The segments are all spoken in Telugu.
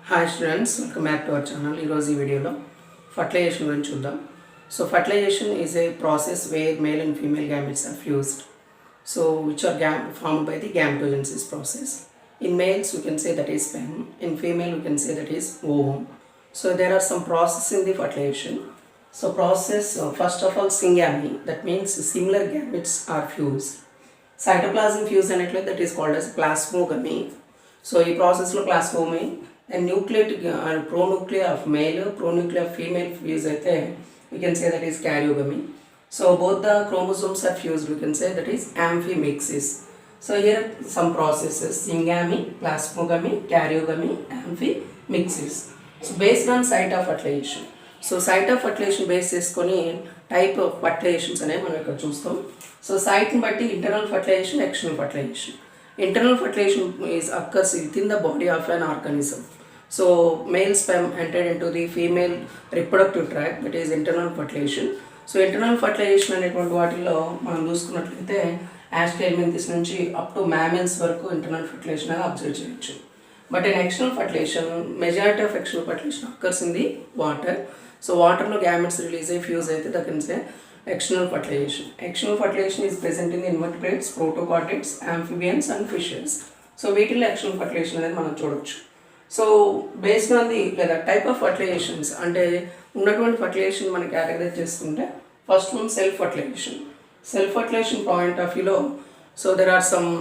Hi students, welcome back to our channel. Ee video lo fertilization gurinchi chuddam. So fertilization is a process where male and female gametes are fused. So which are formed by the gametogenesis process. In males we can say that is sperm. In female we can say that is ovum. So there are some processes in the fertilization. So process first of all syngamy, that means similar gametes are fused. Cytoplasm fuse anetla that is called as plasmogamy. So ఈ ప్రాసెస్లో plasmogamy and nucleate pronuclear of male pronuclear of female fuse అయితే we can say that is karyogamy. So both the chromosomes are fused, we can say that is amphimixis. So here some processes: syngamy, plasmogamy, karyogamy, amphimixis. So based on site of fertilization. So site of fertilization base చేసుకొని type of fertilizations అనేవి మనం ఇక్కడ చూస్తాం. So site ని బట్టి internal fertilization, external fertilization. Internal fertilization occurs within the body of an organism. So male sperm entered into the female reproductive tract, that is internal fertilization. So internal fertilization అనేటువంటి వాటిల్లో మనం చూసుకున్నట్లయితే యాస్ట్రోల్మెంతిస్ నుంచి అప్ టు మ్యామల్స్ వరకు ఇంటర్నల్ ఫర్టిలైజేషన్ అనేది అబ్జర్వ్ చేయొచ్చు. But in external fertilization majority of external fertilization occurs in the water. So వాటర్లో గ్యామెట్స్ రిలీజ్ అయ్యి ఫ్యూజ్ అయితే that can say external fertilization. External fertilization is present in the invertebrates, protochordates, amphibians and fishes. So వీటిల్లో external fertilization అనేది మనం చూడొచ్చు. సో బేస్డ్ ఆన్ ది లేదా టైప్ ఆఫ్ ఫర్టిలైజేషన్స్ అంటే ఉన్నటువంటి ఫర్టిలైజేషన్ మనం కేటగరైజ్ చేసుకుంటే first one self fertilization. Self fertilization point of వ్యూలో so there are some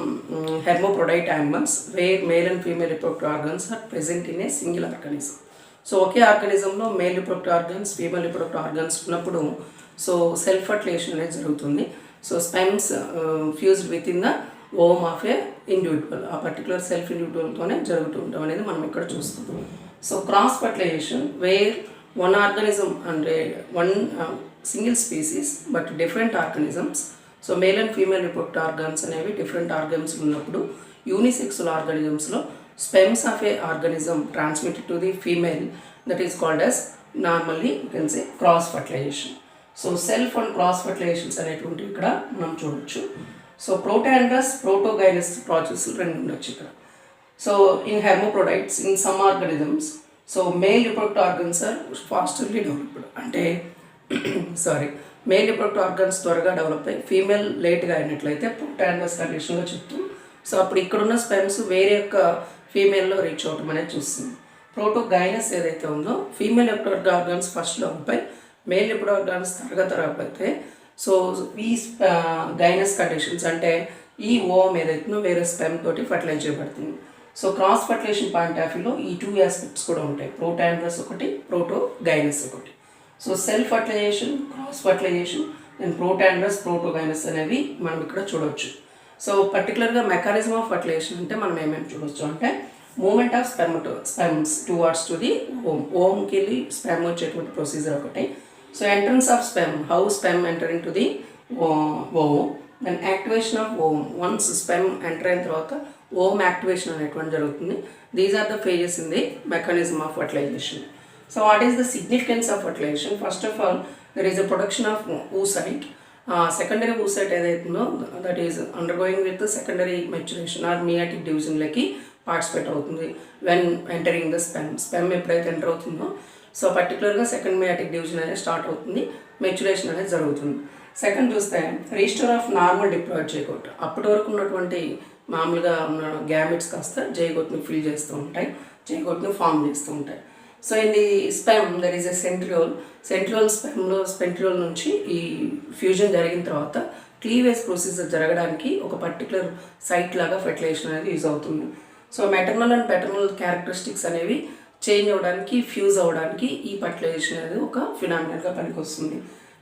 hermaphrodite animals where male and female reproductive organs are present in a single organism. So ఒకే ఆర్గానిజంలో male reproductive organs female reproductive organs ఉన్నప్పుడు సో సెల్ఫ్ ఫర్టిలైజేషన్ అనేది జరుగుతుంది. So sperms fused with in the womb of a individual, ఆ పర్టికులర్ సెల్ఫ్ ఇండివిజువల్తోనే జరుగుతూ ఉంటాం అనేది మనం ఇక్కడ చూస్తాం. So cross fertilization where one organism అంటే one single species but different organisms. So male and female reproductive organs అనేవి డిఫరెంట్ ఆర్గన్స్ ఉన్నప్పుడు యూనిసెక్సువల్ ఆర్గానిజమ్స్లో sperms of a organism transmitted to the female, that is called as normally you can say cross fertilization. So self and cross fertilizations అనేటువంటివి ఇక్కడ మనం చూడొచ్చు. సో ప్రోటాండ్రస్ ప్రోటోగైనస్ ప్రాసెస్ రెండు ఉండొచ్చు ఇక్కడ. So in hermaphrodites in some organisms so male reproductive organs are fasterly developed, అంటే మేల్ రిప్రొడక్టివ్ ఆర్గన్స్ త్వరగా డెవలప్ అయ్యి ఫీమేల్ లేట్గా అయినట్లయితే ప్రోటాండ్రస్ కండిషన్లో చెప్తాం. సో అప్పుడు ఇక్కడున్న స్పెమ్స్ వేరే యొక్క ఫీమేల్లో రీచ్ అవటం అనేది చూస్తుంది. ప్రోటోగైనస్ ఏదైతే ఉందో female reproductive organs first develop అయ్యి మేల్ రిప్రొడక్టివ్ ఆర్గన్స్ తరగతి అయితే సో ఈ గైనస్ కండిషన్స్ అంటే ఈ ఓమ్ ఏదైతుందో వేరే స్పెమ్ తోటి ఫర్టిలైజ్ చేయబడుతుంది. So cross fertilization point of వ్యూలో ఈ టూ ఆస్పెక్ట్స్ కూడా ఉంటాయి, ప్రోటాండ్రస్ ఒకటి, ప్రోటోగైనస్ ఒకటి. So self fertilization, cross fertilization and protandrous protogynous అనేవి మనం ఇక్కడ చూడవచ్చు. సో పర్టికులర్గా మెకానిజం ఆఫ్ ఫర్టిలైజేషన్ అంటే మనం ఏమేమి చూడవచ్చు అంటే moment of sperms towards to the ఓమ్కి వెళ్ళి స్పెమ్ వచ్చేటువంటి ప్రొసీజర్ ఒకటి. So entrance of sperm, how sperm enter in to the ovum, then activation of ovum. Once sperm enter అయిన తర్వాత ఓమ్ యాక్టివేషన్ అనేటువంటి జరుగుతుంది. These are the phases in the mechanism of fertilisation. So what is the significance of fertilisation? First of all there is the production of oocyte. Secondary oocyte ఏదైతుందో that is undergoing with secondary maturation or meiotic డివిజన్లకి పార్టిసిపేట్ అవుతుంది వెన్ ఎంటరింగ్ ద స్పెమ్ ఎప్పుడైతే ఎంటర్ అవుతుందో సో పర్టికులర్గా సెకండ్ మియాటిక్ డివిజన్ అనేది స్టార్ట్ అవుతుంది, మెచ్యురేషన్ అనేది జరుగుతుంది. సెకండ్ చూస్తే register of normal diploid zygote. అప్పటి వరకు ఉన్నటువంటి మామూలుగా ఉన్న గ్యామెట్స్ కాస్త జైగోట్ని ఫిల్ చేస్తూ ఉంటాయి, జైగోట్ని ఫామ్ చేస్తూ ఉంటాయి. So in the sperm there is a centriole స్పెమ్లో స్పెంట్రియోల్ నుంచి ఈ ఫ్యూజన్ జరిగిన తర్వాత క్లీవేజ్ ప్రొసీజర్ జరగడానికి ఒక పర్టికులర్ సైట్ లాగా ఫెర్టిలైజేషన్ అనేది యూజ్ అవుతుంది. So maternal and paternal characteristics అనేవి చేంజ్ అవ్వడానికి, ఫ్యూజ్ అవ్వడానికి ఈ ఫర్టిలైజేషన్ అనేది ఒక ఫినామినల్గా పనికొస్తుంది.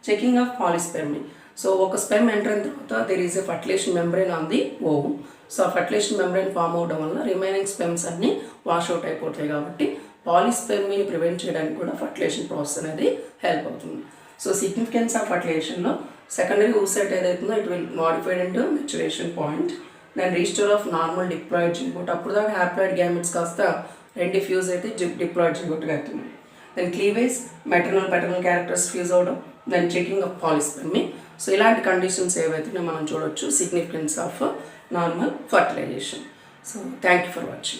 Checking of polyspermy. సో ఒక స్పెమ్ ఎంటర్ అయిన తర్వాత there is a fertilisation membrane on the ovum. So ఆ ఫర్టిలైజేషన్ మెంబ్రెయిన్ ఫామ్ అవడం వల్ల రిమైనింగ్ స్పెమ్స్ అన్నీ వాష్ అవుట్ అయిపోతాయి కాబట్టి పాలిస్పెర్మీని ప్రివెంట్ చేయడానికి కూడా ఫర్టిలైజేషన్ ప్రాసెస్ అనేది హెల్ప్ అవుతుంది. సో సిగ్నిఫికెన్స్ ఆఫ్ ఫర్టిలైజేషన్లో సెకండరీ oocyte ఏదైతుందో it will modified into maturation point, then register of normal diploid zygote. అప్పుడు దాకా హ్యాప్లాయిడ్ గ్యామెట్స్ కాస్త రెండు ఫ్యూజ్ అయితే డిప్లాయిడ్ జైగోట్గా అవుతుంది. Then cleavage, maternal paternal characters fuse అవడం, then checking of polyspermy. So ఇలాంటి కండిషన్స్ ఏవైతే మనం చూడవచ్చు significance of normal fertilization. So thank you for watching.